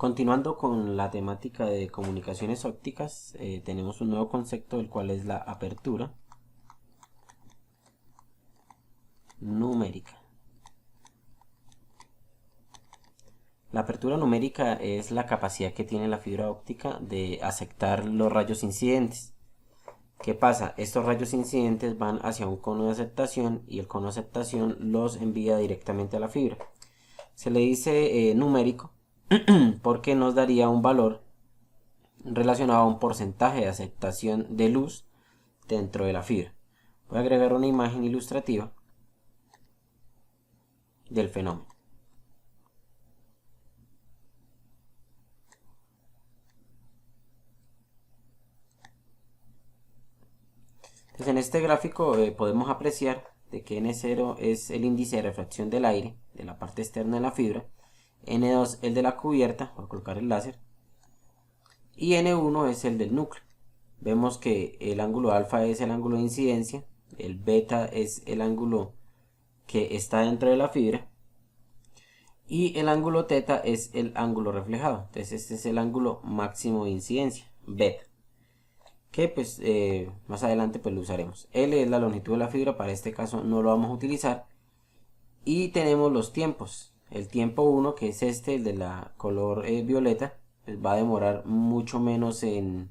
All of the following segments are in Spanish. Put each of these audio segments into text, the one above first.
Continuando con la temática de comunicaciones ópticas, tenemos un nuevo concepto, el cual es la apertura numérica. La apertura numérica es la capacidad que tiene la fibra óptica de aceptar los rayos incidentes. ¿Qué pasa? Estos rayos incidentes van hacia un cono de aceptación y el cono de aceptación los envía directamente a la fibra. Se le dice numérico porque nos daría un valor relacionado a un porcentaje de aceptación de luz dentro de la fibra. Voy a agregar una imagen ilustrativa del fenómeno. Entonces, en este gráfico podemos apreciar de que N0 es el índice de refracción del aire de la parte externa de la fibra, N2 el de la cubierta, voy a colocar el láser, y N1 es el del núcleo. Vemos que el ángulo alfa es el ángulo de incidencia, el beta es el ángulo que está dentro de la fibra y el ángulo teta es el ángulo reflejado. Entonces este es el ángulo máximo de incidencia, beta, que pues más adelante pues lo usaremos. L es la longitud de la fibra, para este caso no lo vamos a utilizar. Y tenemos los tiempos. El tiempo 1, que es este, el de la color violeta, pues va a demorar mucho menos en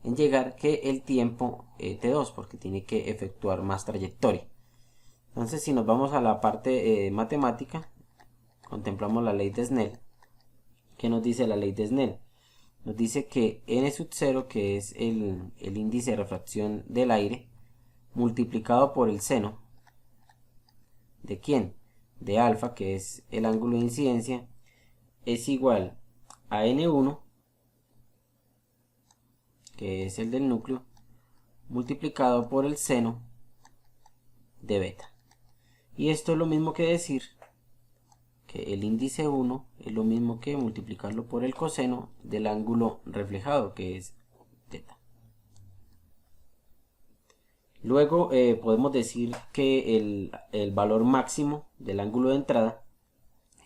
llegar que el tiempo T2, porque tiene que efectuar más trayectoria. Entonces, si nos vamos a la parte matemática, contemplamos la ley de Snell. ¿Qué nos dice la ley de Snell? Nos dice que n sub 0, que es el índice de refracción del aire, multiplicado por el seno. ¿De quién? De alfa, que es el ángulo de incidencia, es igual a N1, que es el del núcleo, multiplicado por el seno de beta. Y esto es lo mismo que decir que el índice 1 es lo mismo que multiplicarlo por el coseno del ángulo reflejado, que es teta. Luego podemos decir que el valor máximo del ángulo de entrada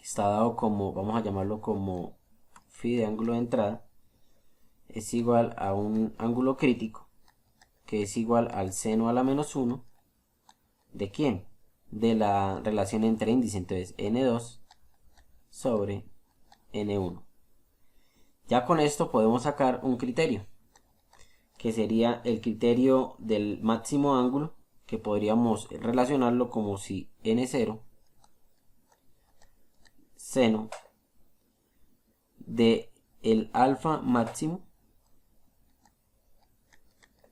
está dado como, vamos a llamarlo como phi de ángulo de entrada, es igual a un ángulo crítico, que es igual al seno a la menos 1, ¿de quién? De la relación entre índice, entonces N2 sobre N1. Ya con esto podemos sacar un criterio, que sería el criterio del máximo ángulo, que podríamos relacionarlo como si N0 seno de el alfa máximo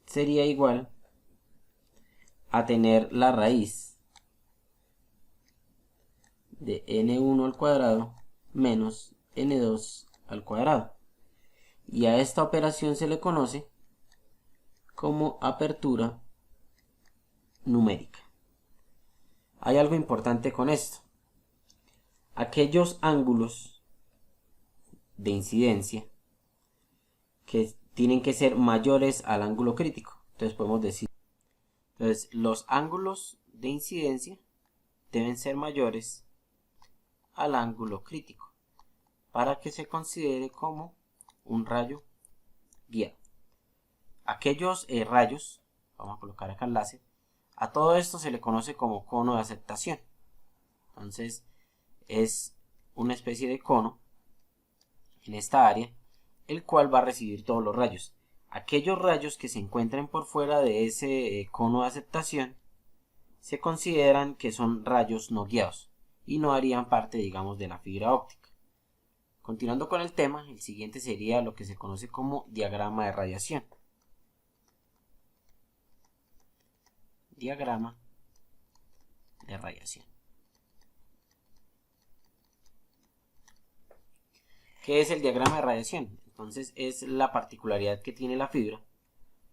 sería igual a tener la raíz de n1 al cuadrado menos n2 al cuadrado. Y a esta operación se le conoce como apertura numérica. Hay algo importante con esto. Aquellos ángulos de incidencia que tienen que ser mayores al ángulo crítico. Entonces podemos decir, los ángulos de incidencia deben ser mayores al ángulo crítico para que se considere como un rayo guiado. Aquellos rayos, vamos a colocar acá el láser, a todo esto se le conoce como cono de aceptación. Entonces es una especie de cono en esta área, el cual va a recibir todos los rayos. Aquellos rayos que se encuentren por fuera de ese cono de aceptación se consideran que son rayos no guiados y no harían parte, digamos, de la fibra óptica. Continuando con el tema, el siguiente sería lo que se conoce como diagrama de radiación. Diagrama de radiación. ¿Qué es el diagrama de radiación? Entonces es la particularidad que tiene la fibra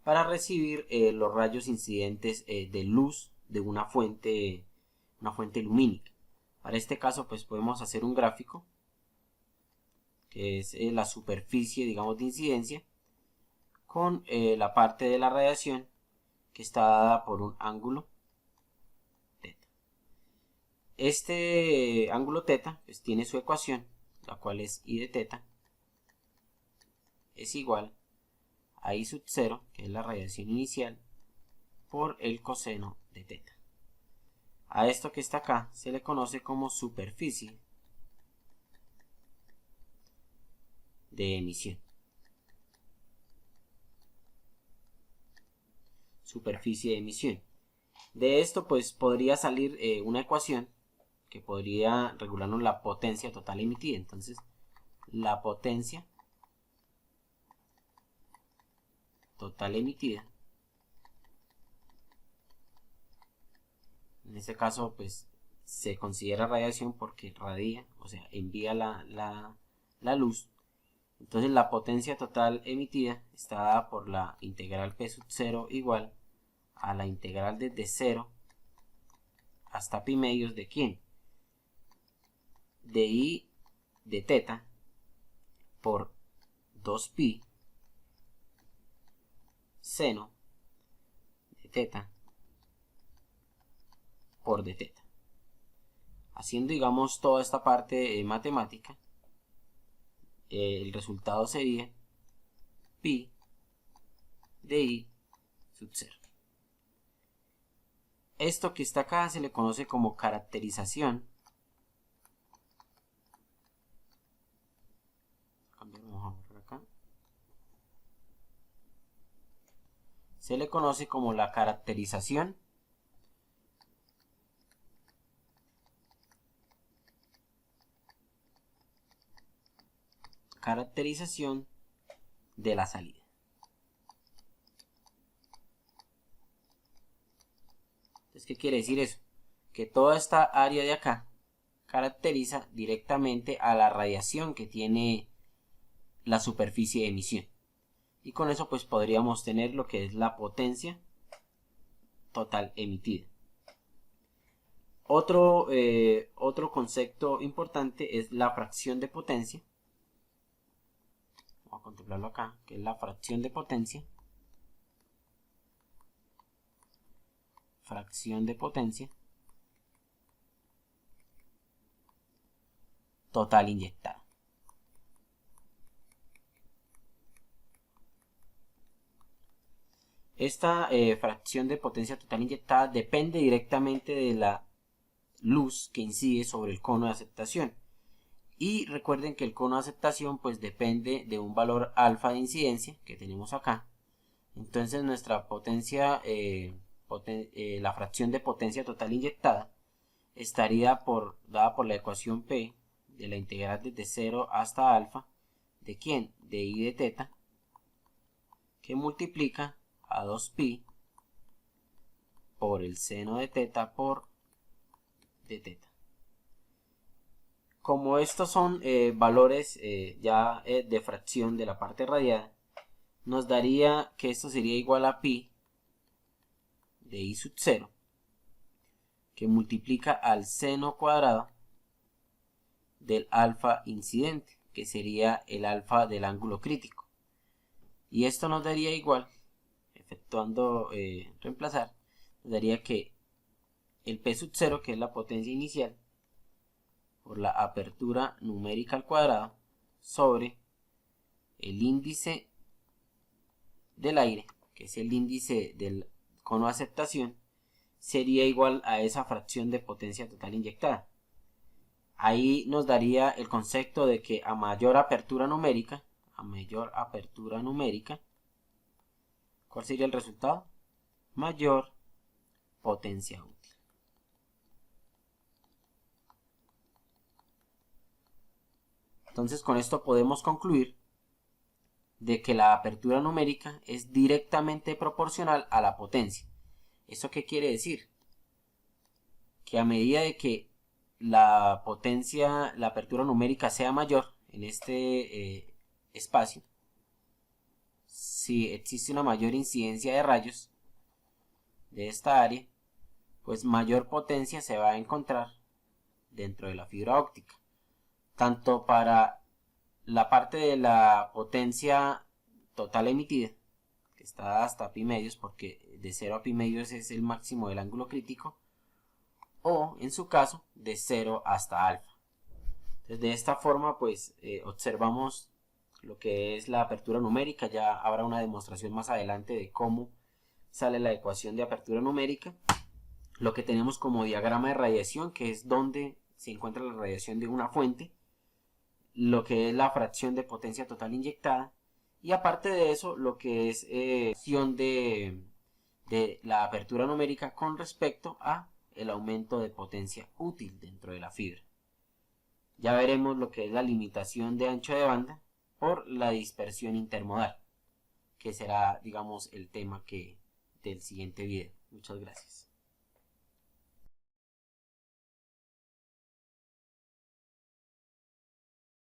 para recibir los rayos incidentes de luz de una fuente lumínica. Para este caso pues podemos hacer un gráfico que es la superficie, digamos, de incidencia con la parte de la radiación que está dada por un ángulo teta. Este ángulo teta pues tiene su ecuación, la cual es I de teta es igual a I sub 0, que es la radiación inicial, por el coseno de teta. A esto que está acá se le conoce como superficie de emisión. Superficie de emisión. De esto pues podría salir una ecuación que podría regularnos la potencia total emitida. Entonces la potencia total emitida, en este caso pues se considera radiación porque radia, o sea envía la luz. Entonces la potencia total emitida está dada por la integral P sub 0 igual a la integral desde 0 hasta pi medios de ¿quién? De I de teta por 2pi seno de teta por de teta. Haciendo, digamos, toda esta parte matemática, el resultado sería pi de I sub 0. Esto que está acá se le conoce como caracterización. Vamos a borrar acá. Se le conoce como la caracterización de la salida. Entonces, ¿qué quiere decir eso? Que toda esta área de acá caracteriza directamente a la radiación que tiene la superficie de emisión. Y con eso pues podríamos tener lo que es la potencia total emitida. Otro concepto importante es la fracción de potencia. Vamos a contemplarlo acá, que es la fracción de potencia. Fracción de potencia total inyectada. Esta fracción de potencia total inyectada depende directamente de la luz que incide sobre el cono de aceptación. Y recuerden que el cono de aceptación pues depende de un valor alfa de incidencia que tenemos acá. Entonces nuestra potencia, la fracción de potencia total inyectada estaría dada por la ecuación P de la integral desde 0 hasta alfa de ¿quién? De I de teta, que multiplica a 2pi por el seno de teta por de teta. Como estos son valores ya de fracción de la parte radiada, nos daría que esto sería igual a pi de I sub 0, que multiplica al seno cuadrado del alfa incidente, que sería el alfa del ángulo crítico. Y esto nos daría igual, efectuando reemplazar, nos daría que el P sub 0, que es la potencia inicial, por la apertura numérica al cuadrado, sobre el índice del aire, que es el índice del cono de aceptación, sería igual a esa fracción de potencia total inyectada. Ahí nos daría el concepto de que a mayor apertura numérica, ¿cuál sería el resultado? Mayor potencia útil. Entonces con esto podemos concluir de que la apertura numérica es directamente proporcional a la potencia. ¿Eso qué quiere decir? Que a medida de que la apertura numérica sea mayor en este espacio, si existe una mayor incidencia de rayos de esta área, pues mayor potencia se va a encontrar dentro de la fibra óptica, tanto para la parte de la potencia total emitida, que está hasta pi medios, porque de 0 a pi medios es el máximo del ángulo crítico, o en su caso de 0 hasta alfa. Entonces de esta forma pues observamos lo que es la apertura numérica. Ya habrá una demostración más adelante de cómo sale la ecuación de apertura numérica. Lo que tenemos como diagrama de radiación, que es donde se encuentra la radiación de una fuente, lo que es la fracción de potencia total inyectada, y aparte de eso lo que es acción de la apertura numérica con respecto a el aumento de potencia útil dentro de la fibra. Ya veremos lo que es la limitación de ancho de banda por la dispersión intermodal, que será, digamos, el tema del siguiente video. Muchas gracias.